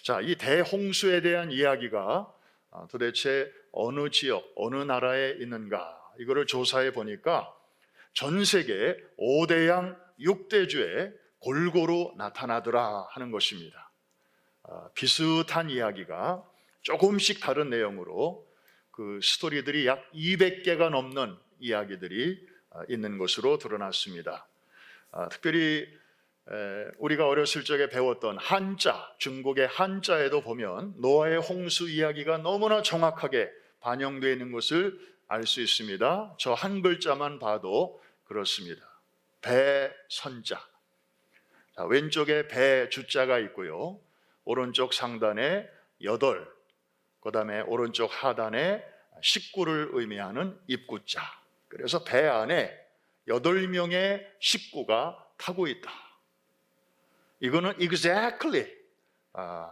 자, 이 대홍수에 대한 이야기가 도대체 어느 지역, 어느 나라에 있는가, 이거를 조사해 보니까 전 세계 5대양 6대주에 골고루 나타나더라 하는 것입니다. 비슷한 이야기가 조금씩 다른 내용으로 그 스토리들이 약 200개가 넘는 이야기들이 있는 것으로 드러났습니다. 특별히 우리가 어렸을 적에 배웠던 한자, 중국의 한자에도 보면 노아의 홍수 이야기가 너무나 정확하게 반영되어 있는 것을 알 수 있습니다. 저 한 글자만 봐도 그렇습니다. 배선자. 왼쪽에 배 주자가 있고요, 오른쪽 상단에 8, 그 다음에 오른쪽 하단에 19를 의미하는 입구자. 그래서 배 안에 8명의 식구가 타고 있다. 이거는 exactly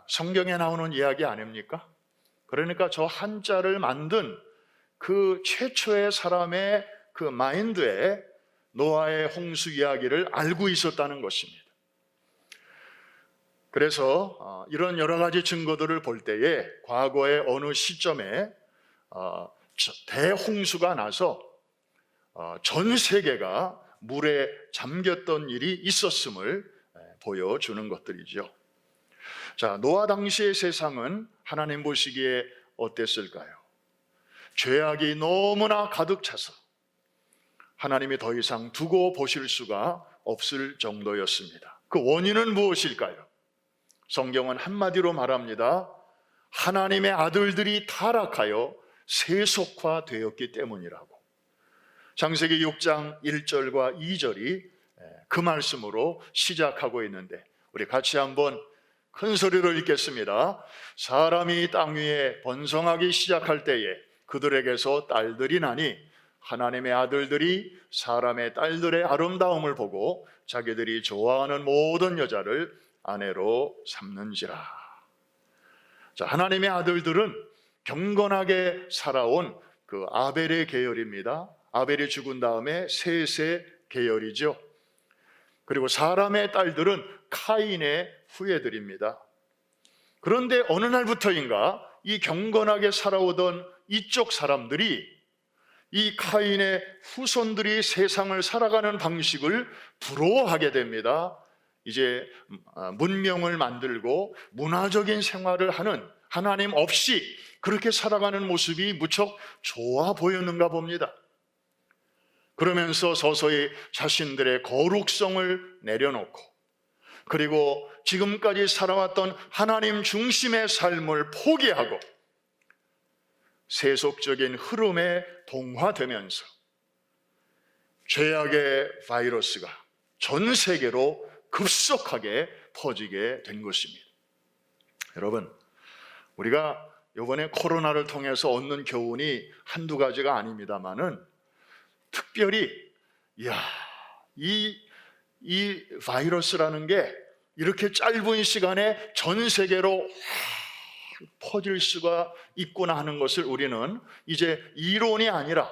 성경에 나오는 이야기 아닙니까? 그러니까 저 한자를 만든 그 최초의 사람의 그 마인드에 노아의 홍수 이야기를 알고 있었다는 것입니다. 그래서 이런 여러 가지 증거들을 볼 때에 과거의 어느 시점에 대홍수가 나서 전 세계가 물에 잠겼던 일이 있었음을 보여주는 것들이죠. 자, 노아 당시의 세상은 하나님 보시기에 어땠을까요? 죄악이 너무나 가득 차서 하나님이 더 이상 두고 보실 수가 없을 정도였습니다. 그 원인은 무엇일까요? 성경은 한마디로 말합니다. 하나님의 아들들이 타락하여 세속화되었기 때문이라고. 창세기 6장 1절과 2절이 그 말씀으로 시작하고 있는데, 우리 같이 한번 큰 소리로 읽겠습니다. 사람이 땅 위에 번성하기 시작할 때에 그들에게서 딸들이 나니 하나님의 아들들이 사람의 딸들의 아름다움을 보고 자기들이 좋아하는 모든 여자를 아내로 삼는지라. 자, 하나님의 아들들은 경건하게 살아온 그 아벨의 계열입니다. 아벨이 죽은 다음에 셋의 계열이죠. 그리고 사람의 딸들은 카인의 후예들입니다. 그런데 어느 날부터인가 이 경건하게 살아오던 이쪽 사람들이 이 카인의 후손들이 세상을 살아가는 방식을 부러워하게 됩니다. 이제 문명을 만들고 문화적인 생활을 하는, 하나님 없이 그렇게 살아가는 모습이 무척 좋아 보였는가 봅니다. 그러면서 서서히 자신들의 거룩성을 내려놓고, 그리고 지금까지 살아왔던 하나님 중심의 삶을 포기하고 세속적인 흐름에 동화되면서 죄악의 바이러스가 전 세계로 급속하게 퍼지게 된 것입니다. 여러분, 우리가 이번에 코로나를 통해서 얻는 교훈이 한두 가지가 아닙니다만은, 특별히 이 바이러스라는 게 이렇게 짧은 시간에 전 세계로 퍼질 수가 있구나 하는 것을 우리는 이제 이론이 아니라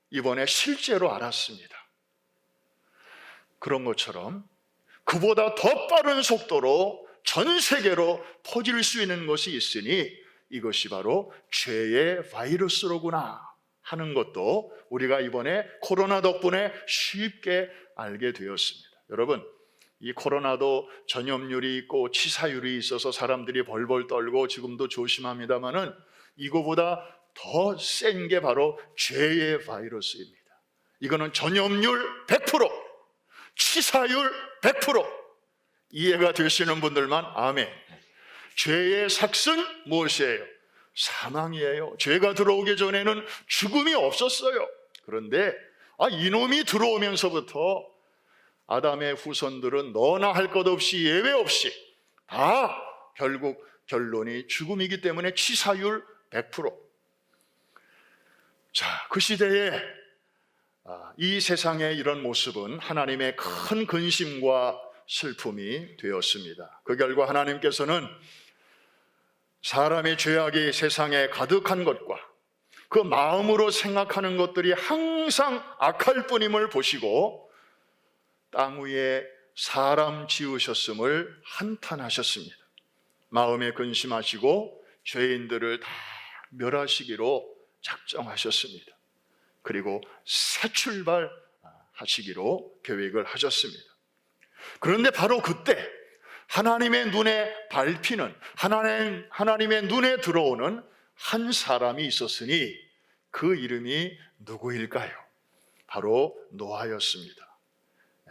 이번에 실제로 알았습니다. 그런 것처럼 그보다 더 빠른 속도로 전 세계로 퍼질 수 있는 것이 있으니 이것이 바로 죄의 바이러스로구나 하는 것도 우리가 이번에 코로나 덕분에 쉽게 알게 되었습니다. 여러분, 이 코로나도 전염률이 있고 치사율이 있어서 사람들이 벌벌 떨고 지금도 조심합니다만은 이거보다 더 센 게 바로 죄의 바이러스입니다. 이거는 전염률 100%, 치사율 100%. 이해가 되시는 분들만 아멘. 죄의 삭은 무엇이에요? 사망이에요. 죄가 들어오기 전에는 죽음이 없었어요. 그런데 이놈이 들어오면서부터 아담의 후손들은 너나 할 것 없이 예외 없이 다 결국 결론이 죽음이기 때문에 치사율 100%. 자, 그 시대에 이 세상의 이런 모습은 하나님의 큰 근심과 슬픔이 되었습니다. 그 결과 하나님께서는 사람의 죄악이 세상에 가득한 것과 그 마음으로 생각하는 것들이 항상 악할 뿐임을 보시고 땅 위에 사람 지으셨음을 한탄하셨습니다. 마음에 근심하시고 죄인들을 다 멸하시기로 작정하셨습니다. 그리고 새 출발하시기로 계획을 하셨습니다. 그런데 바로 그때 하나님의 눈에 밟히는, 하나님의 눈에 들어오는 한 사람이 있었으니 그 이름이 누구일까요? 바로 노아였습니다.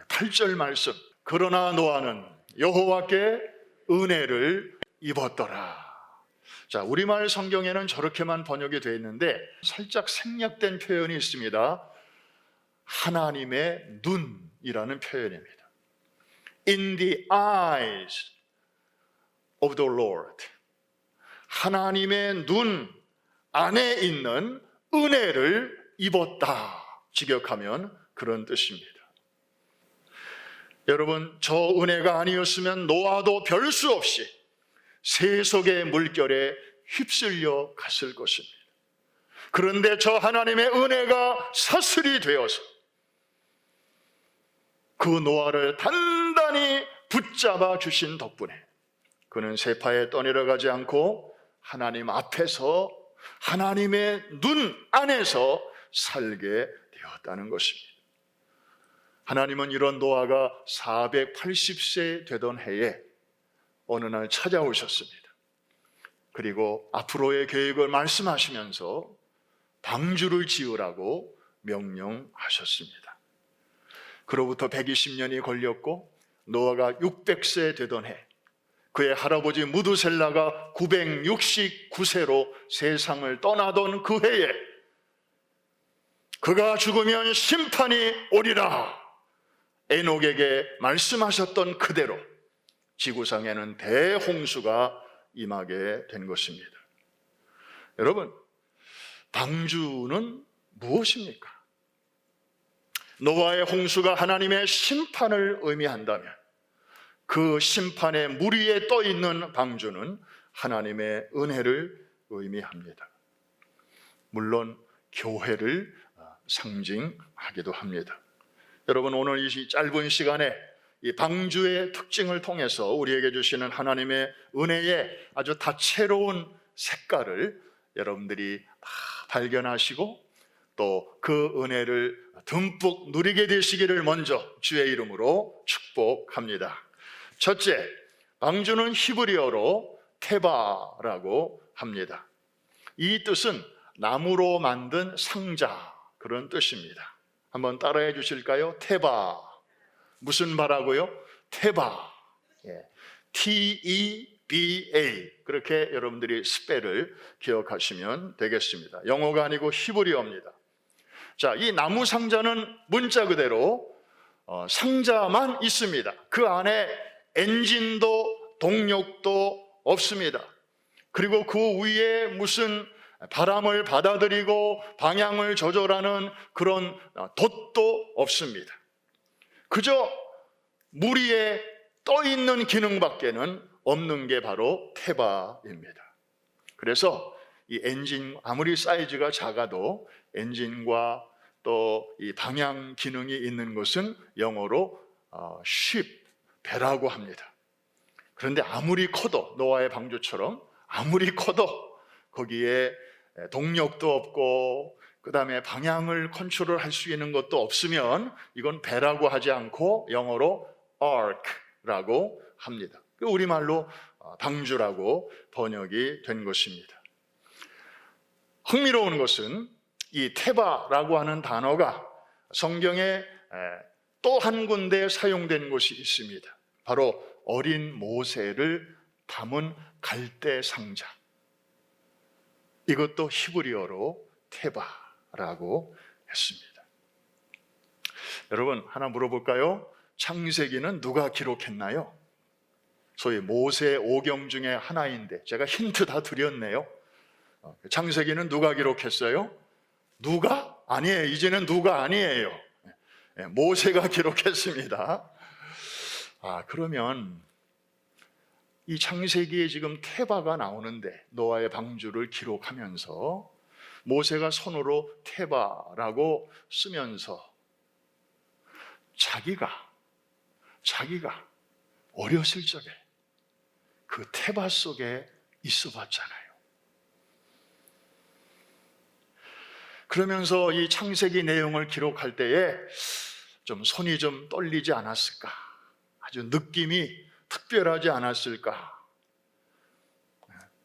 8절 말씀, 그러나 노아는 여호와께 은혜를 입었더라. 자, 우리말 성경에는 저렇게만 번역이 되어 있는데 살짝 생략된 표현이 있습니다. 하나님의 눈이라는 표현입니다. In the eyes of the Lord. 하나님의 눈 안에 있는 은혜를 입었다. 직역하면 그런 뜻입니다. 여러분, 저 은혜가 아니었으면 노아도 별 수 없이 세속의 물결에 휩쓸려 갔을 것입니다. 그런데 저 하나님의 은혜가 사슬이 되어서 그 노아를 단단히 붙잡아 주신 덕분에 그는 세파에 떠내려가지 않고 하나님 앞에서 하나님의 눈 안에서 살게 되었다는 것입니다. 하나님은 이런 노아가 480세 되던 해에 어느 날 찾아오셨습니다. 그리고 앞으로의 계획을 말씀하시면서 방주를 지으라고 명령하셨습니다. 그로부터 120년이 걸렸고 노아가 600세 되던 해, 그의 할아버지 무드셀라가 969세로 세상을 떠나던 그 해에 그가 죽으면 심판이 오리라 에녹에게 말씀하셨던 그대로 지구상에는 대홍수가 임하게 된 것입니다. 여러분, 방주는 무엇입니까? 노아의 홍수가 하나님의 심판을 의미한다면 그 심판의 물 위에 떠 있는 방주는 하나님의 은혜를 의미합니다. 물론 교회를 상징하기도 합니다. 여러분, 오늘 이 짧은 시간에 이 방주의 특징을 통해서 우리에게 주시는 하나님의 은혜의 아주 다채로운 색깔을 여러분들이 다 발견하시고 또 그 은혜를 듬뿍 누리게 되시기를 먼저 주의 이름으로 축복합니다. 첫째, 방주는 히브리어로 테바라고 합니다. 이 뜻은 나무로 만든 상자, 그런 뜻입니다. 한번 따라해 주실까요? 테바. 무슨 바라고요? 테바. T-E-B-A. 그렇게 여러분들이 스펠을 기억하시면 되겠습니다. 영어가 아니고 히브리어입니다. 자, 이 나무 상자는 문자 그대로 상자만 있습니다. 그 안에 엔진도 동력도 없습니다. 그리고 그 위에 무슨 바람을 받아들이고 방향을 조절하는 그런 돛도 없습니다. 그저 물 위에 떠 있는 기능밖에는 없는 게 바로 테바입니다. 그래서 이 엔진, 아무리 사이즈가 작아도 엔진과 또 이 방향 기능이 있는 것은 영어로 ship, 배라고 합니다. 그런데 아무리 커도, 노아의 방주처럼 아무리 커도 거기에 동력도 없고 그 다음에 방향을 컨트롤할 수 있는 것도 없으면 이건 배라고 하지 않고 영어로 ark라고 합니다. 우리말로 방주라고 번역이 된 것입니다. 흥미로운 것은 이 테바라고 하는 단어가 성경에 또 한 군데 사용된 곳이 있습니다. 바로 어린 모세를 담은 갈대 상자, 이것도 히브리어로 테바라고 했습니다. 여러분, 하나 물어볼까요? 창세기는 누가 기록했나요? 소위 모세 오경 중에 하나인데 제가 힌트 다 드렸네요. 창세기는 누가 기록했어요? 누가? 아니에요. 이제는 누가 아니에요. 모세가 기록했습니다. 그러면 이 창세기에 지금 테바가 나오는데 노아의 방주를 기록하면서 모세가 손으로 테바라고 쓰면서 자기가 어렸을 적에 그 테바 속에 있어 봤잖아요. 그러면서 이 창세기 내용을 기록할 때에 좀 손이 좀 떨리지 않았을까? 아주 느낌이 특별하지 않았을까?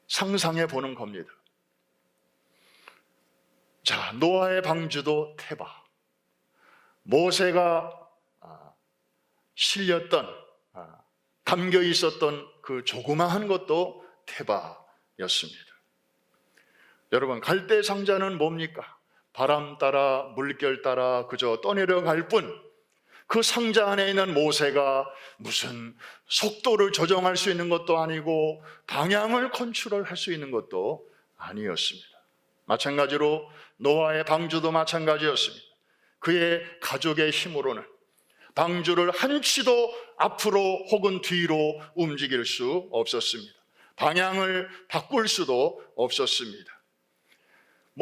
상상해 보는 겁니다. 자, 노아의 방주도 테바, 모세가 실렸던, 담겨 있었던 그 조그마한 것도 테바였습니다. 여러분, 갈대 상자는 뭡니까? 바람 따라 물결 따라 그저 떠내려갈 뿐, 그 상자 안에 있는 모세가 무슨 속도를 조정할 수 있는 것도 아니고 방향을 컨트롤할 수 있는 것도 아니었습니다. 마찬가지로 노아의 방주도 마찬가지였습니다. 그의 가족의 힘으로는 방주를 한치도 앞으로 혹은 뒤로 움직일 수 없었습니다. 방향을 바꿀 수도 없었습니다.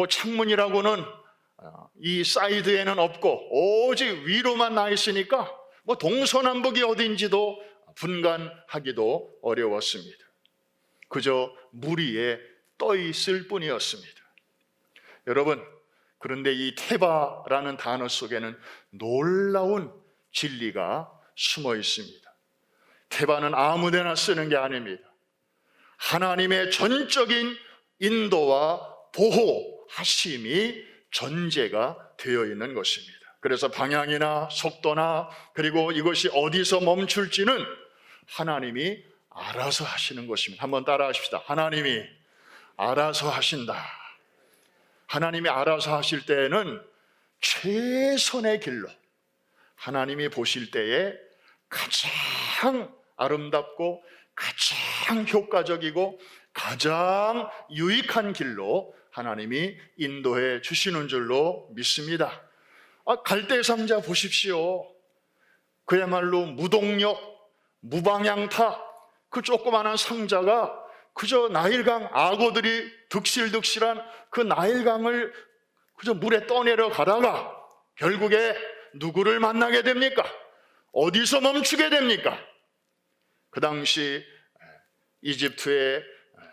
창문이라고는 이 사이드에는 없고 오직 위로만 나 있으니까 동서남북이 어딘지도 분간하기도 어려웠습니다. 그저 물 위에 떠 있을 뿐이었습니다. 여러분, 그런데 이 테바라는 단어 속에는 놀라운 진리가 숨어 있습니다. 테바는 아무데나 쓰는 게 아닙니다. 하나님의 전적인 인도와 보호하심이 전제가 되어 있는 것입니다. 그래서 방향이나 속도나 그리고 이것이 어디서 멈출지는 하나님이 알아서 하시는 것입니다. 한번 따라 하십시다. 하나님이 알아서 하신다. 하나님이 알아서 하실 때에는 최선의 길로 하나님이 보실 때에 가장 아름답고 가장 효과적이고 가장 유익한 길로 하나님이 인도해 주시는 줄로 믿습니다. 갈대 상자 보십시오. 그야말로 무동력, 무방향타, 그 조그마한 상자가 그저 나일강 악어들이 득실득실한 그 나일강을 그저 물에 떠내려 가다가 결국에 누구를 만나게 됩니까? 어디서 멈추게 됩니까? 그 당시 이집트의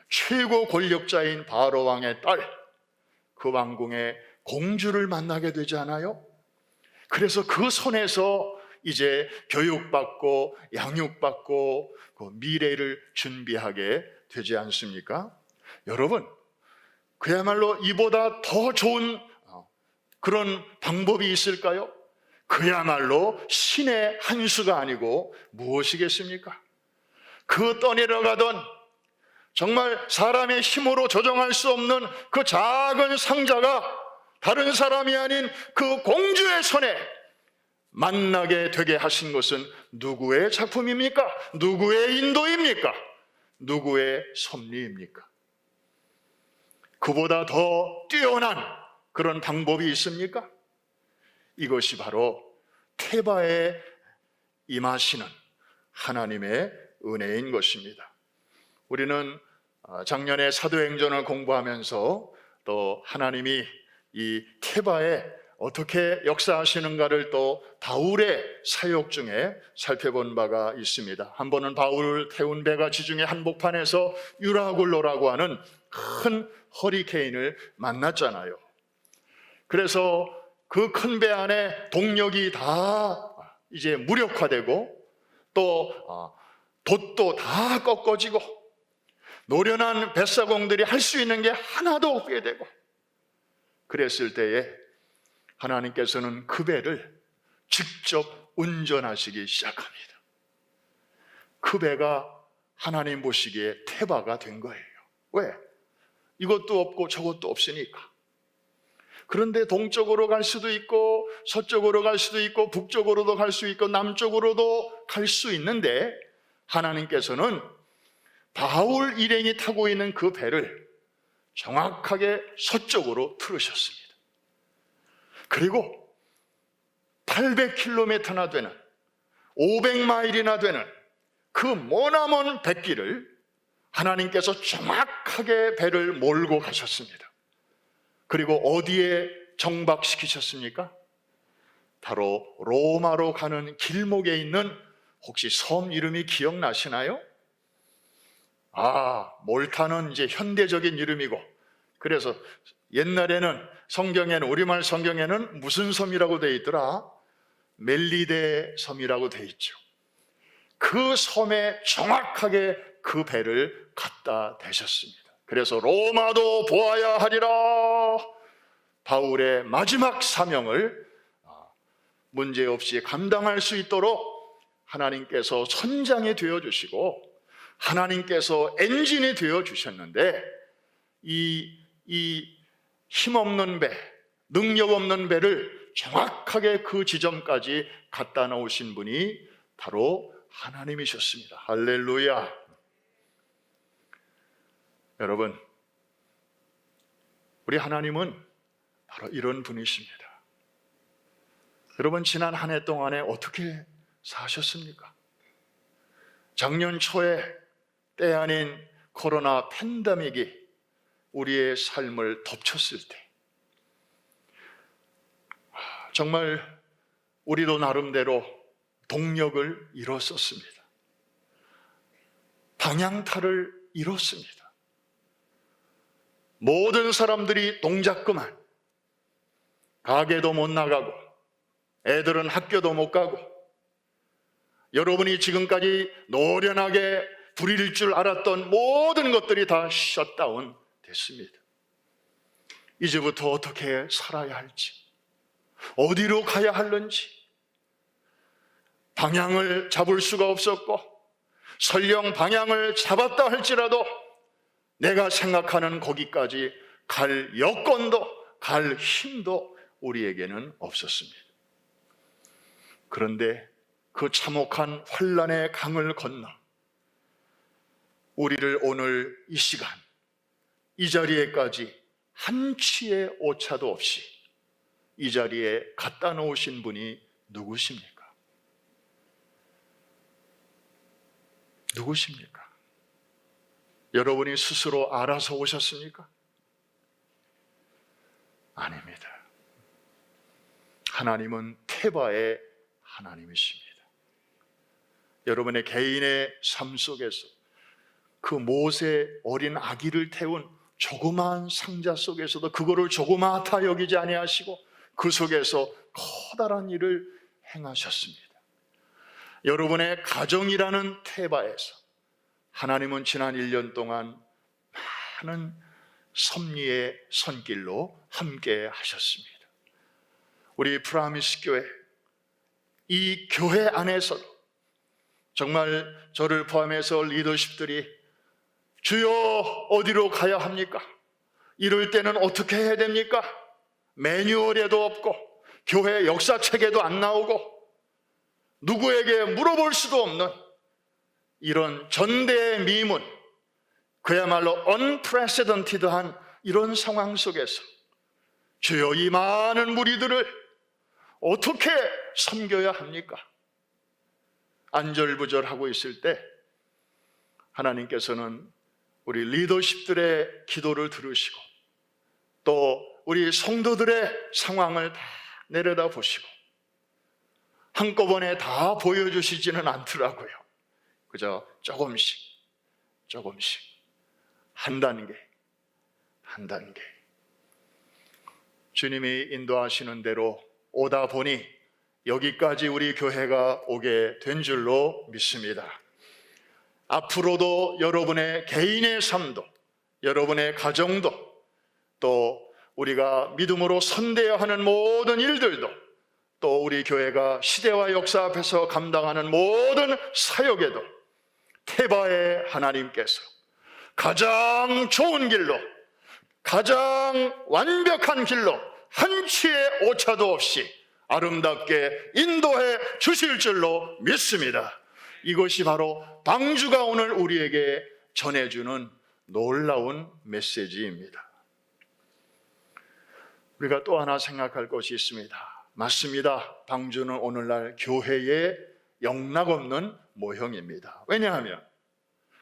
최고 권력자인 바로 왕의 딸, 그 왕궁의 공주를 만나게 되지 않아요? 그래서 그 손에서 이제 교육받고 양육받고 그 미래를 준비하게 되지 않습니까? 여러분, 그야말로 이보다 더 좋은 그런 방법이 있을까요? 그야말로 신의 한 수가 아니고 무엇이겠습니까? 그 떠내려가던 정말 사람의 힘으로 조정할 수 없는 그 작은 상자가 다른 사람이 아닌 그 공주의 손에 만나게 되게 하신 것은 누구의 작품입니까? 누구의 인도입니까? 누구의 섭리입니까? 그보다 더 뛰어난 그런 방법이 있습니까? 이것이 바로 테바에 임하시는 하나님의 은혜인 것입니다. 우리는 작년에 사도행전을 공부하면서 또 하나님이 이 테바에 어떻게 역사하시는가를 또 바울의 사역 중에 살펴본 바가 있습니다. 한 번은 바울을 태운 배가 지중해 한복판에서 유라굴로라고 하는 큰 허리케인을 만났잖아요. 그래서 그 큰 배 안에 동력이 다 이제 무력화되고 또 돛도 다 꺾어지고 노련한 뱃사공들이 할 수 있는 게 하나도 없게 되고 그랬을 때에 하나님께서는 그 배를 직접 운전하시기 시작합니다. 그 배가 하나님 보시기에 테바가 된 거예요. 왜? 이것도 없고 저것도 없으니까. 그런데 동쪽으로 갈 수도 있고 서쪽으로 갈 수도 있고 북쪽으로도 갈 수 있고 남쪽으로도 갈 수 있는데 하나님께서는 바울 일행이 타고 있는 그 배를 정확하게 서쪽으로 틀으셨습니다. 그리고 800km나 되는 500마일이나 되는 그 머나먼 뱃길을 하나님께서 정확하게 배를 몰고 가셨습니다. 그리고 어디에 정박시키셨습니까? 바로 로마로 가는 길목에 있는 혹시 섬 이름이 기억나시나요? 몰타는 이제 현대적인 이름이고, 그래서 옛날에는 성경에는, 우리말 성경에는 무슨 섬이라고 되어 있더라? 멜리데 섬이라고 되어 있죠. 그 섬에 정확하게 그 배를 갖다 대셨습니다. 그래서 로마도 보아야 하리라. 바울의 마지막 사명을 문제없이 감당할 수 있도록 하나님께서 선장이 되어주시고 하나님께서 엔진이 되어주셨는데, 이 힘없는 배, 능력 없는 배를 정확하게 그 지점까지 갖다 놓으신 분이 바로 하나님이셨습니다. 할렐루야. 여러분, 우리 하나님은 바로 이런 분이십니다. 여러분, 지난 한 해 동안에 어떻게 사셨습니까? 작년 초에 때 아닌 코로나 팬데믹이 우리의 삶을 덮쳤을 때 정말 우리도 나름대로 동력을 잃었었습니다. 방향타를 잃었습니다. 모든 사람들이 동작 그만, 가게도 못 나가고 애들은 학교도 못 가고, 여러분이 지금까지 노련하게 부릴 줄 알았던 모든 것들이 다 셧다운 됐습니다. 이제부터 어떻게 살아야 할지, 어디로 가야 하는지 방향을 잡을 수가 없었고, 설령 방향을 잡았다 할지라도 내가 생각하는 거기까지 갈 여건도 갈 힘도 우리에게는 없었습니다. 그런데 그 참혹한 환난의 강을 건너 우리를 오늘 이 시간 이 자리에까지 한치의 오차도 없이 이 자리에 갖다 놓으신 분이 누구십니까? 누구십니까? 여러분이 스스로 알아서 오셨습니까? 아닙니다. 하나님은 테바의 하나님이십니다. 여러분의 개인의 삶 속에서 그 모세 어린 아기를 태운 조그마한 상자 속에서도 그거를 조그마하다 여기지 아니하시고 그 속에서 커다란 일을 행하셨습니다. 여러분의 가정이라는 테바에서 하나님은 지난 1년 동안 많은 섭리의 손길로 함께 하셨습니다. 우리 프라미스 교회, 이 교회 안에서도 정말 저를 포함해서 리더십들이 주여 어디로 가야 합니까? 이럴 때는 어떻게 해야 됩니까? 매뉴얼에도 없고 교회 역사책에도 안 나오고 누구에게 물어볼 수도 없는 이런 전대의 미문, 그야말로 unprecedented한 이런 상황 속에서 주여 이 많은 무리들을 어떻게 섬겨야 합니까? 안절부절하고 있을 때 하나님께서는 우리 리더십들의 기도를 들으시고 또 우리 성도들의 상황을 다 내려다 보시고 한꺼번에 다 보여주시지는 않더라고요. 그저 조금씩 한 단계 주님이 인도하시는 대로 오다 보니 여기까지 우리 교회가 오게 된 줄로 믿습니다. 앞으로도 여러분의 개인의 삶도, 여러분의 가정도, 또 우리가 믿음으로 선대해야 하는 모든 일들도, 또 우리 교회가 시대와 역사 앞에서 감당하는 모든 사역에도 테바의 하나님께서 가장 좋은 길로, 가장 완벽한 길로 한치의 오차도 없이 아름답게 인도해 주실 줄로 믿습니다. 이것이 바로 방주가 오늘 우리에게 전해주는 놀라운 메시지입니다. 우리가 또 하나 생각할 것이 있습니다. 맞습니다. 방주는 오늘날 교회의 영락없는 모형입니다. 왜냐하면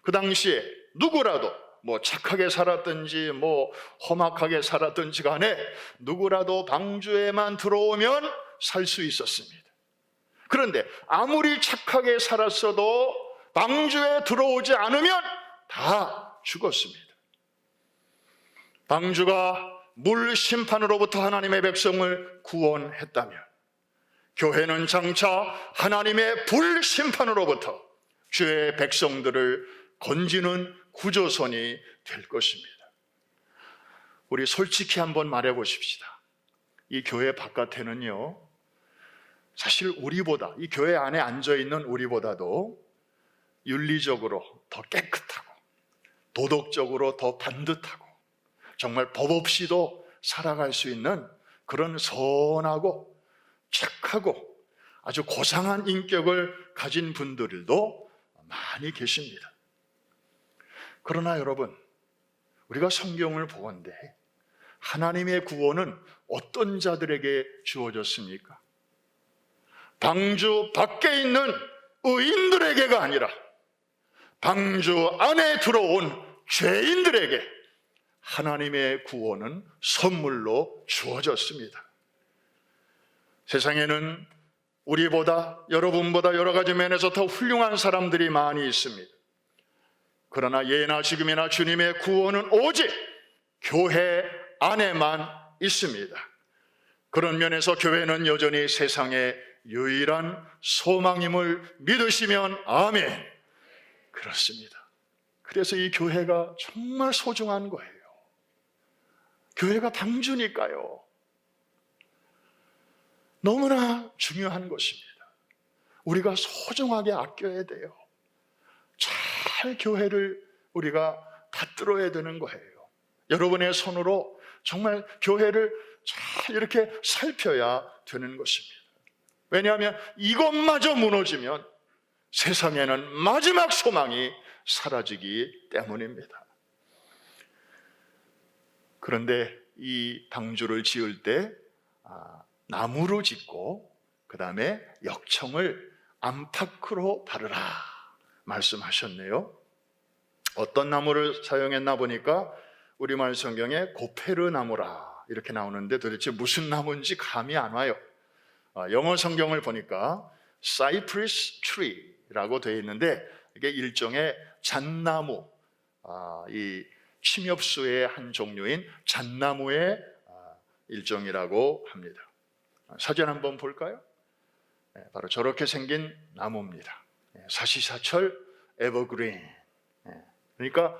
그 당시에 누구라도 착하게 살았든지 험악하게 살았든지 간에 누구라도 방주에만 들어오면 살 수 있었습니다. 그런데 아무리 착하게 살았어도 방주에 들어오지 않으면 다 죽었습니다. 방주가 물 심판으로부터 하나님의 백성을 구원했다면 교회는 장차 하나님의 불 심판으로부터 주의 백성들을 건지는 구조선이 될 것입니다. 우리 솔직히 한번 말해 보십시다. 이 교회 바깥에는요, 사실 우리보다, 이 교회 안에 앉아있는 우리보다도 윤리적으로 더 깨끗하고 도덕적으로 더 반듯하고 정말 법 없이도 살아갈 수 있는 그런 선하고 착하고 아주 고상한 인격을 가진 분들도 많이 계십니다. 그러나 여러분, 우리가 성경을 보건대 하나님의 구원은 어떤 자들에게 주어졌습니까? 방주 밖에 있는 의인들에게가 아니라 방주 안에 들어온 죄인들에게 하나님의 구원은 선물로 주어졌습니다. 세상에는 우리보다, 여러분보다 여러 가지 면에서 더 훌륭한 사람들이 많이 있습니다. 그러나 예나 지금이나 주님의 구원은 오직 교회 안에만 있습니다. 그런 면에서 교회는 여전히 세상의 유일한 소망임을 믿으시면 아멘. 그렇습니다. 그래서 이 교회가 정말 소중한 거예요. 교회가 방주니까요. 너무나 중요한 것입니다. 우리가 소중하게 아껴야 돼요. 잘 교회를 우리가 받들어야 되는 거예요. 여러분의 손으로 정말 교회를 잘 이렇게 살펴야 되는 것입니다. 왜냐하면 이것마저 무너지면 세상에는 마지막 소망이 사라지기 때문입니다. 그런데 이 방주를 지을 때 나무로 짓고 그 다음에 역청을 안팎으로 바르라 말씀하셨네요. 어떤 나무를 사용했나 보니까 우리말 성경에 고페르 나무라 이렇게 나오는데 도대체 무슨 나무인지 감이 안 와요. 영어 성경을 보니까 Cypress Tree라고 되어 있는데 이게 일종의 잣나무, 이 침엽수의 한 종류인 잣나무의 일종이라고 합니다. 사진 한번 볼까요? 바로 저렇게 생긴 나무입니다. 사시사철 에버그린. 그러니까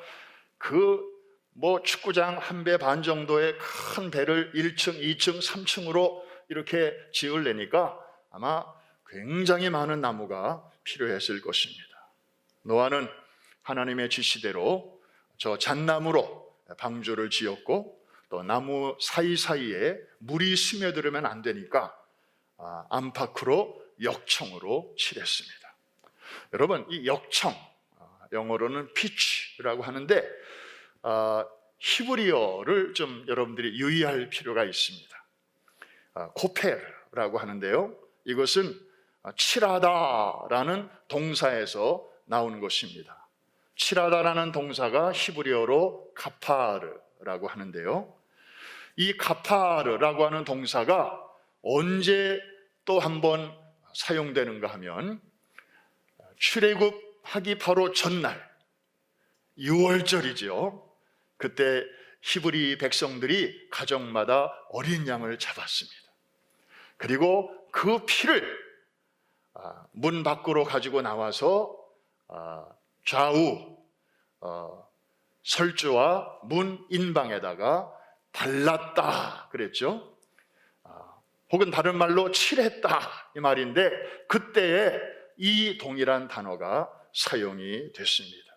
축구장 한 배 반 정도의 큰 배를 1층, 2층, 3층으로 이렇게 지으려니까 아마 굉장히 많은 나무가 필요했을 것입니다. 노아는 하나님의 지시대로 저 잣나무로 방주를 지었고 또 나무 사이사이에 물이 스며들으면 안 되니까 안팎으로 역청으로 칠했습니다. 여러분, 이 역청, 영어로는 pitch라고 하는데 히브리어를 좀 여러분들이 유의할 필요가 있습니다. 코페르라고 하는데요, 이것은 칠하다라는 동사에서 나오는 것입니다. 칠하다라는 동사가 히브리어로 카파르라고 하는데요, 이 카파르라고 하는 동사가 언제 또 한번 사용되는가 하면 출애굽하기 바로 전날 6월절이죠. 그때 히브리 백성들이 가정마다 어린 양을 잡았습니다. 그리고 그 피를 문 밖으로 가지고 나와서 좌우 설주와 문 인방에다가 발랐다 그랬죠. 혹은 다른 말로 칠했다 이 말인데 그때에 이 동일한 단어가 사용이 됐습니다.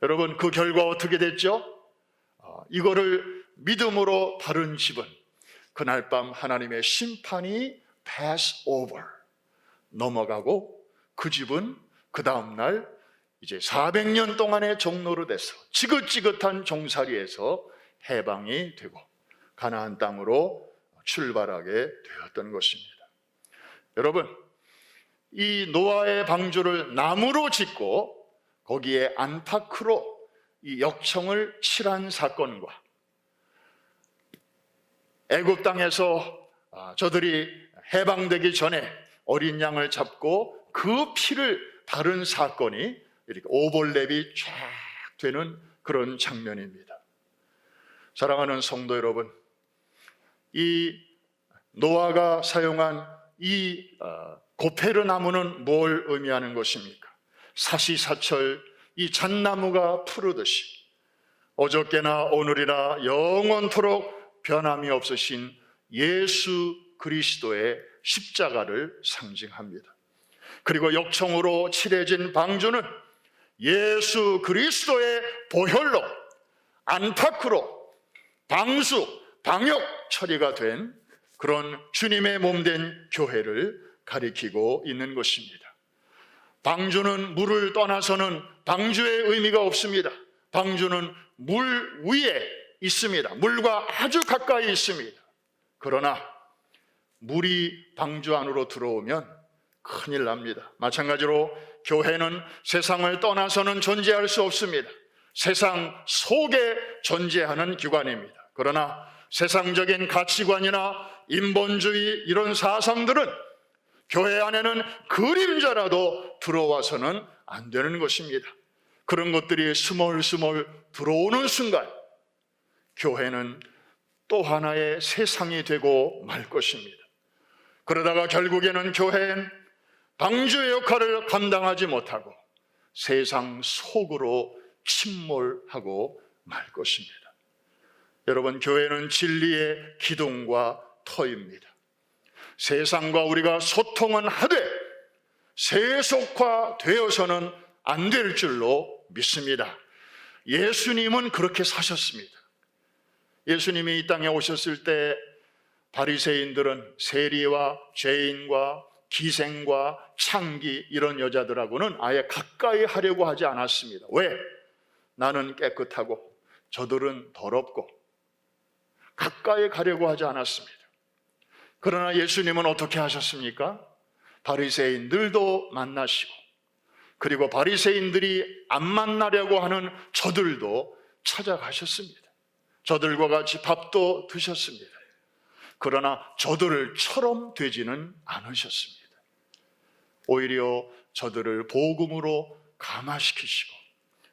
여러분, 그 결과 어떻게 됐죠? 이거를 믿음으로 바른 집은 그날 밤 하나님의 심판이 pass over 넘어가고 그 집은 그 다음날 이제 400년 동안의 종로로 돼서 지긋지긋한 종살이에서 해방이 되고 가나안 땅으로 출발하게 되었던 것입니다. 여러분, 이 노아의 방주를 나무로 짓고 거기에 안팎으로 이 역청을 칠한 사건과 애굽 땅에서 저들이 해방되기 전에 어린 양을 잡고 그 피를 바른 사건이 이렇게 오볼랩이 쫙 되는 그런 장면입니다. 사랑하는 성도 여러분, 이 노아가 사용한 이 고페르 나무는 뭘 의미하는 것입니까? 사시사철 이 잣나무가 푸르듯이 어저께나 오늘이나 영원토록 변함이 없으신 예수 그리스도의 십자가를 상징합니다. 그리고 역청으로 칠해진 방주는 예수 그리스도의 보혈로 안팎으로 방수, 방역 처리가 된 그런 주님의 몸된 교회를 가리키고 있는 것입니다. 방주는 물을 떠나서는 방주의 의미가 없습니다. 방주는 물 위에 있습니다. 물과 아주 가까이 있습니다. 그러나 물이 방주 안으로 들어오면 큰일 납니다. 마찬가지로 교회는 세상을 떠나서는 존재할 수 없습니다. 세상 속에 존재하는 기관입니다. 그러나 세상적인 가치관이나 인본주의 이런 사상들은 교회 안에는 그림자라도 들어와서는 안 되는 것입니다. 그런 것들이 스멀스멀 들어오는 순간 교회는 또 하나의 세상이 되고 말 것입니다. 그러다가 결국에는 교회는 방주의 역할을 감당하지 못하고 세상 속으로 침몰하고 말 것입니다. 여러분, 교회는 진리의 기둥과 터입니다. 세상과 우리가 소통은 하되 세속화되어서는 안 될 줄로 믿습니다. 예수님은 그렇게 사셨습니다. 예수님이 이 땅에 오셨을 때 바리새인들은 세리와 죄인과 기생과 창기 이런 여자들하고는 아예 가까이 하려고 하지 않았습니다. 왜? 나는 깨끗하고 저들은 더럽고 가까이 가려고 하지 않았습니다. 그러나 예수님은 어떻게 하셨습니까? 바리새인들도 만나시고 그리고 바리새인들이 안 만나려고 하는 저들도 찾아가셨습니다. 저들과 같이 밥도 드셨습니다. 그러나 저들처럼 되지는 않으셨습니다. 오히려 저들을 복음으로 감화시키시고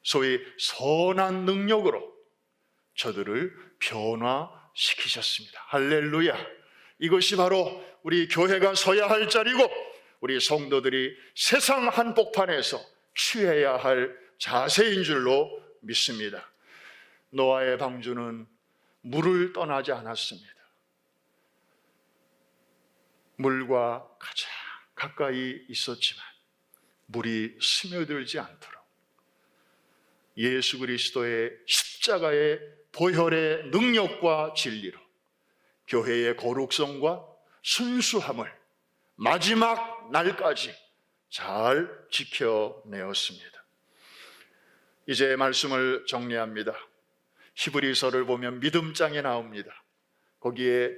소위 선한 능력으로 저들을 변화시키셨습니다. 할렐루야! 이것이 바로 우리 교회가 서야 할 자리고 우리 성도들이 세상 한복판에서 취해야 할 자세인 줄로 믿습니다. 노아의 방주는 물을 떠나지 않았습니다. 물과 가장 가까이 있었지만 물이 스며들지 않도록 예수 그리스도의 십자가의 보혈의 능력과 진리로 교회의 거룩성과 순수함을 마지막 날까지 잘 지켜내었습니다. 이제 말씀을 정리합니다. 히브리서를 보면 믿음장에 나옵니다. 거기에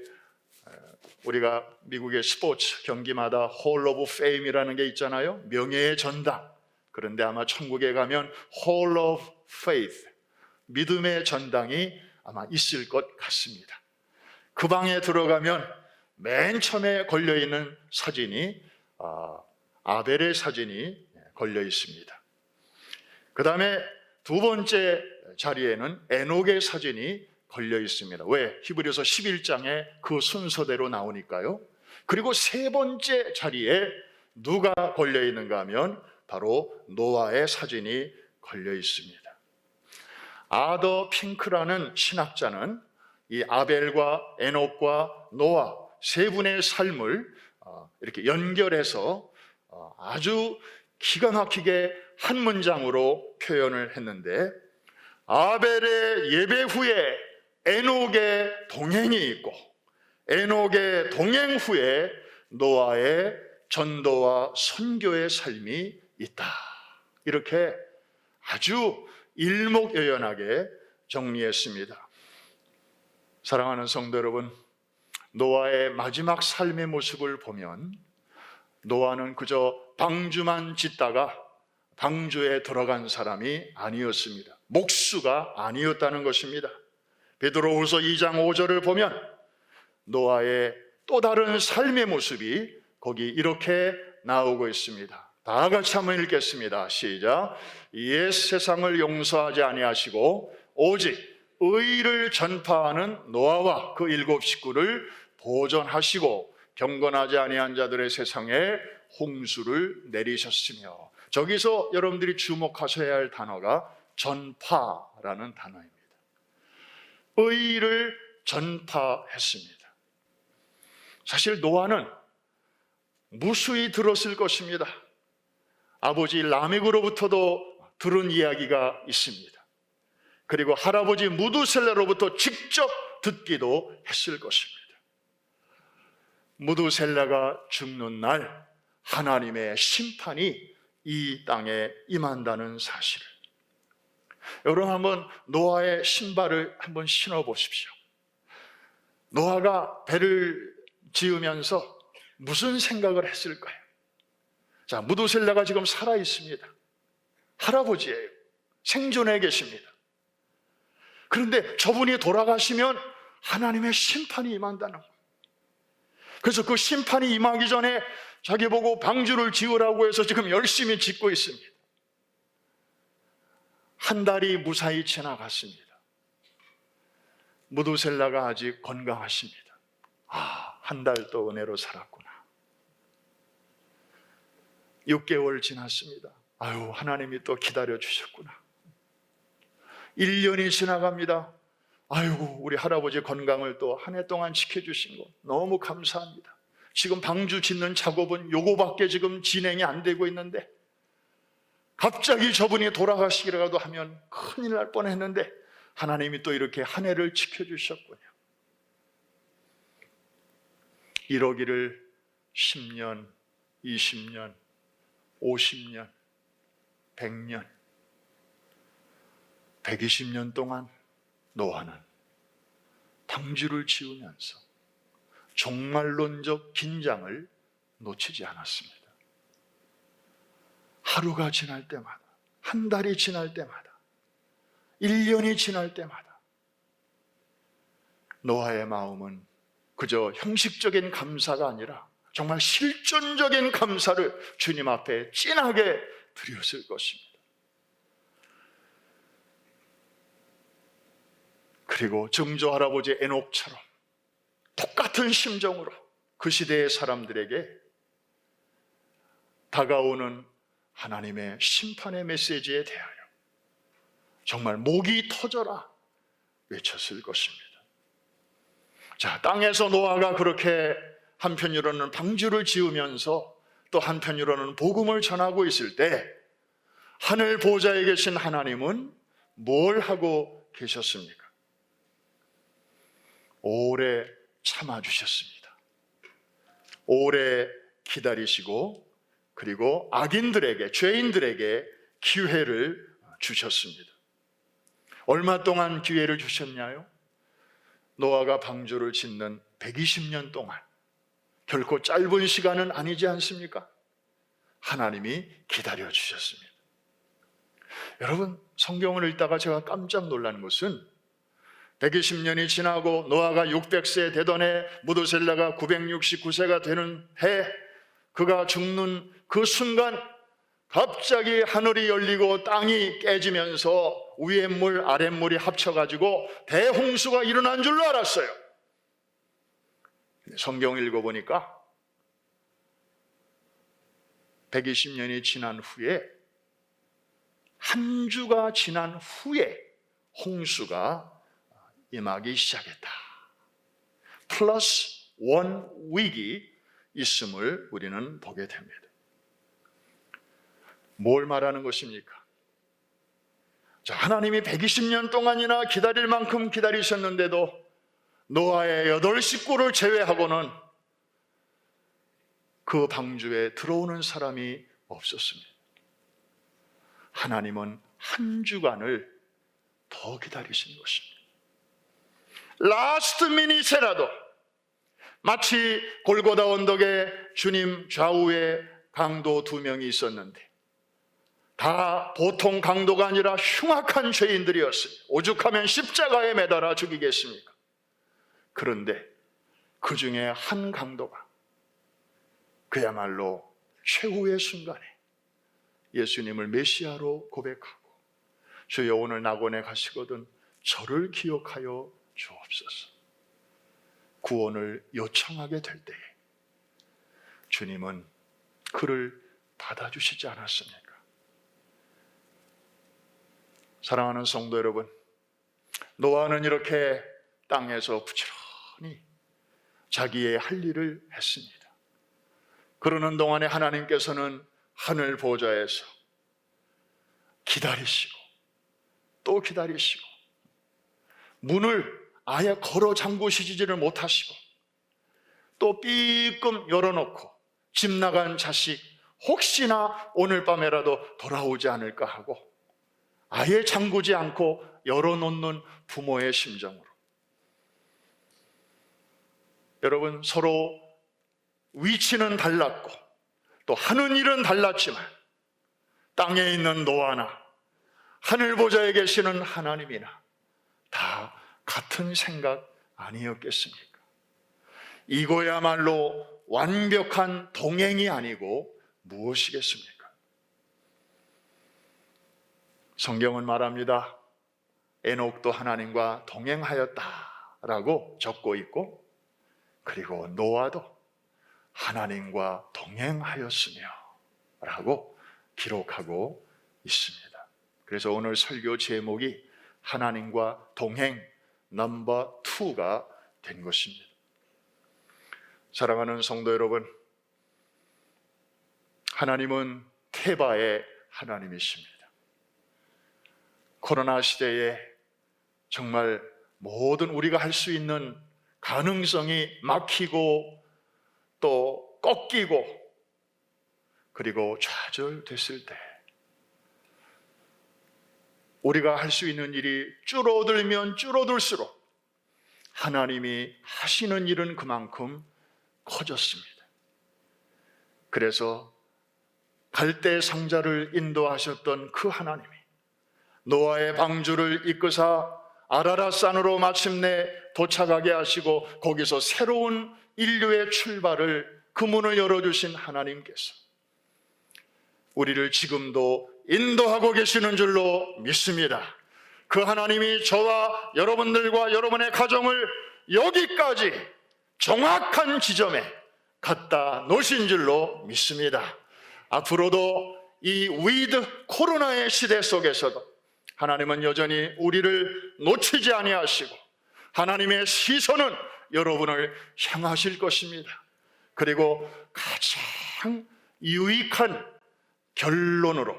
우리가 미국의 스포츠 경기마다 홀 오브 페임이라는 게 있잖아요. 명예의 전당. 그런데 아마 천국에 가면 홀 오브 페이스, 믿음의 전당이 아마 있을 것 같습니다. 그 방에 들어가면 맨 처음에 걸려있는 사진이 아벨의 사진이 걸려 있습니다. 그 다음에 두 번째 자리에는 에녹의 사진이 걸려 있습니다. 왜? 히브리서 11장에 그 순서대로 나오니까요. 그리고 세 번째 자리에 누가 걸려 있는가 하면 바로 노아의 사진이 걸려 있습니다. 아더 핑크라는 신학자는 이 아벨과 에녹과 노아 세 분의 삶을 이렇게 연결해서 아주 기가 막히게 한 문장으로 표현을 했는데, 아벨의 예배 후에 에녹의 동행이 있고 에녹의 동행 후에 노아의 전도와 선교의 삶이 있다. 이렇게 아주 일목요연하게 정리했습니다. 사랑하는 성도 여러분, 노아의 마지막 삶의 모습을 보면 노아는 그저 방주만 짓다가 방주에 들어간 사람이 아니었습니다. 목수가 아니었다는 것입니다. 베드로후서 2장 5절을 보면 노아의 또 다른 삶의 모습이 거기 이렇게 나오고 있습니다. 다 같이 한번 읽겠습니다. 시작. 옛 세상을 용서하지 아니하시고 오직 의를 전파하는 노아와 그 7 식구를 보존하시고 경건하지 아니한 자들의 세상에 홍수를 내리셨으며. 저기서 여러분들이 주목하셔야 할 단어가 전파라는 단어입니다. 의를 전파했습니다. 사실 노아는 무수히 들었을 것입니다. 아버지 라멕으로부터도 들은 이야기가 있습니다. 그리고 할아버지 무두셀라로부터 직접 듣기도 했을 것입니다. 무두셀라가 죽는 날 하나님의 심판이 이 땅에 임한다는 사실을, 여러분 한번 노아의 신발을 한번 신어 보십시오. 노아가 배를 지으면서 무슨 생각을 했을까요? 자, 무두셀라가 지금 살아 있습니다. 할아버지예요. 생존해 계십니다. 그런데 저분이 돌아가시면 하나님의 심판이 임한다는 거예요. 그래서 그 심판이 임하기 전에 자기 보고 방주를 지으라고 해서 지금 열심히 짓고 있습니다. 한 달이 무사히 지나갔습니다. 무두셀라가 아직 건강하십니다. 한 달 또 은혜로 살았구나. 6개월 지났습니다. 하나님이 또 기다려 주셨구나. 1년이 지나갑니다. 우리 할아버지 건강을 또 한 해 동안 지켜주신 거 너무 감사합니다. 지금 방주 짓는 작업은 요거밖에 지금 진행이 안 되고 있는데 갑자기 저분이 돌아가시기라도 하면 큰일 날 뻔했는데 하나님이 또 이렇게 한 해를 지켜주셨군요. 이러기를 10년, 20년, 50년, 100년, 120년 동안 노아는 방주를 지으면서 종말론적 긴장을 놓치지 않았습니다. 하루가 지날 때마다, 한 달이 지날 때마다, 1년이 지날 때마다 노아의 마음은 그저 형식적인 감사가 아니라 정말 실존적인 감사를 주님 앞에 진하게 드렸을 것입니다. 그리고 증조 할아버지 에녹처럼 똑같은 심정으로 그 시대의 사람들에게 다가오는 하나님의 심판의 메시지에 대하여 정말 목이 터져라 외쳤을 것입니다. 자, 땅에서 노아가 그렇게 한편으로는 방주를 지으면서 또 한편으로는 복음을 전하고 있을 때 하늘 보좌에 계신 하나님은 뭘 하고 계셨습니까? 오래 참아주셨습니다. 오래 기다리시고 그리고 악인들에게, 죄인들에게 기회를 주셨습니다. 얼마 동안 기회를 주셨냐요? 노아가 방주를 짓는 120년 동안, 결코 짧은 시간은 아니지 않습니까? 하나님이 기다려 주셨습니다. 여러분, 성경을 읽다가 제가 깜짝 놀란 것은 120년이 지나고 노아가 600세 되던 해, 무두셀라가 969세가 되는 해, 그가 죽는 그 순간 갑자기 하늘이 열리고 땅이 깨지면서 위에 물 아랫물이 합쳐가지고 대홍수가 일어난 줄로 알았어요. 성경을 읽어보니까 120년이 지난 후에, 한 주가 지난 후에 홍수가 임하기 시작했다. 플러스 1 윅이 있음을 우리는 보게 됩니다. 뭘 말하는 것입니까? 자, 하나님이 120년 동안이나 기다릴 만큼 기다리셨는데도 노아의 8 식구를 제외하고는 그 방주에 들어오는 사람이 없었습니다. 하나님은 한 주간을 더 기다리신 것입니다. 라스트 미닛에라도 마치 골고다 언덕에 주님 좌우에 강도 2명이 있었는데 다 보통 강도가 아니라 흉악한 죄인들이었습니다. 오죽하면 십자가에 매달아 죽이겠습니까? 그런데 그 중에 한 강도가 그야말로 최후의 순간에 예수님을 메시아로 고백하고 주여 오늘 낙원에 가시거든 저를 기억하여 주옵소서. 구원을 요청하게 될 때에 주님은 그를 받아주시지 않았습니까? 사랑하는 성도 여러분, 노아는 이렇게 땅에서 부지런히 자기의 할 일을 했습니다. 그러는 동안에 하나님께서는 하늘 보좌에서 기다리시고 또 기다리시고 문을 아예 걸어 잠그시지를 못하시고 또 삐끔 열어놓고 집 나간 자식 혹시나 오늘 밤에라도 돌아오지 않을까 하고 아예 잠그지 않고 열어놓는 부모의 심정으로, 여러분, 서로 위치는 달랐고 또 하는 일은 달랐지만 땅에 있는 노아나 하늘 보좌에 계시는 하나님이나 다 같은 생각 아니었겠습니까? 이거야말로 완벽한 동행이 아니고 무엇이겠습니까? 성경은 말합니다. 에녹도 하나님과 동행하였다라고 적고 있고, 그리고 노아도 하나님과 동행하였으며 라고 기록하고 있습니다. 그래서 오늘 설교 제목이 하나님과 동행 넘버 2가 된 것입니다. 사랑하는 성도 여러분, 하나님은 태바의 하나님이십니다. 코로나 시대에 정말 모든 우리가 할 수 있는 가능성이 막히고 또 꺾이고 그리고 좌절됐을 때 우리가 할 수 있는 일이 줄어들면 줄어들수록 하나님이 하시는 일은 그만큼 커졌습니다. 그래서 갈대 상자를 인도하셨던 그 하나님이 노아의 방주를 이끄사 아라랏산으로 마침내 도착하게 하시고 거기서 새로운 인류의 출발을, 그 문을 열어주신 하나님께서 우리를 지금도 인도하고 계시는 줄로 믿습니다. 그 하나님이 저와 여러분들과 여러분의 가정을 여기까지 정확한 지점에 갖다 놓으신 줄로 믿습니다. 앞으로도 이 위드 코로나의 시대 속에서도 하나님은 여전히 우리를 놓치지 아니하시고 하나님의 시선은 여러분을 향하실 것입니다. 그리고 가장 유익한 결론으로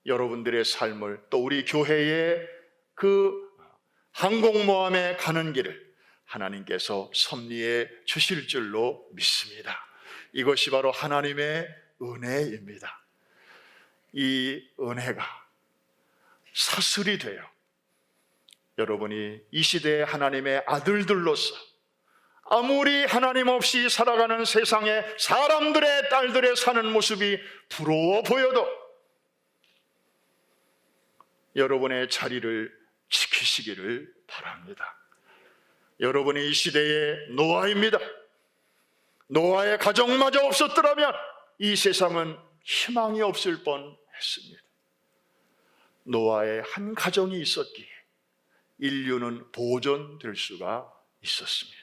여러분들의 삶을, 또 우리 교회의 그 항공모함에 가는 길을 하나님께서 섭리해 주실 줄로 믿습니다. 이것이 바로 하나님의 은혜입니다. 이 은혜가 사슬이 되어 여러분이 이 시대의 하나님의 아들들로서 아무리 하나님 없이 살아가는 세상에 사람들의 딸들의 사는 모습이 부러워 보여도 여러분의 자리를 지키시기를 바랍니다. 여러분이 이 시대의 노아입니다. 노아의 가정마저 없었더라면 이 세상은 희망이 없을 뻔했습니다. 노아의 한 가정이 있었기에 인류는 보존될 수가 있었습니다.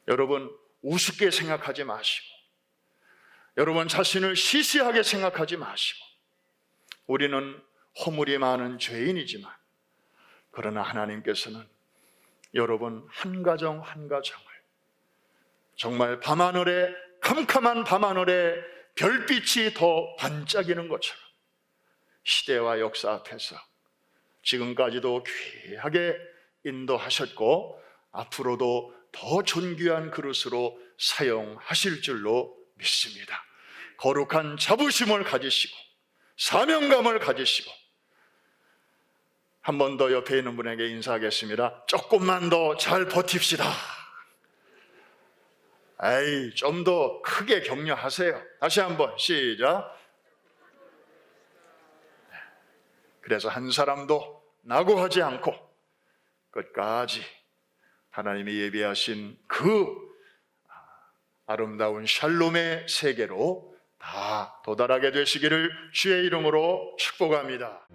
여러분, 우습게 생각하지 마시고 여러분 자신을 시시하게 생각하지 마시고, 우리는 허물이 많은 죄인이지만 그러나 하나님께서는 여러분 한 가정 한 가정을 정말 밤하늘에, 캄캄한 밤하늘에 별빛이 더 반짝이는 것처럼 시대와 역사 앞에서 지금까지도 귀하게 인도하셨고 앞으로도 더 존귀한 그릇으로 사용하실 줄로 믿습니다. 거룩한 자부심을 가지시고 사명감을 가지시고, 한 번 더 옆에 있는 분에게 인사하겠습니다. 조금만 더 잘 버팁시다. 좀 더 크게 격려하세요. 다시 한번 시작. 그래서 한 사람도 낙오하지 않고 끝까지 하나님이 예비하신 그 아름다운 샬롬의 세계로 다 도달하게 되시기를 주의 이름으로 축복합니다.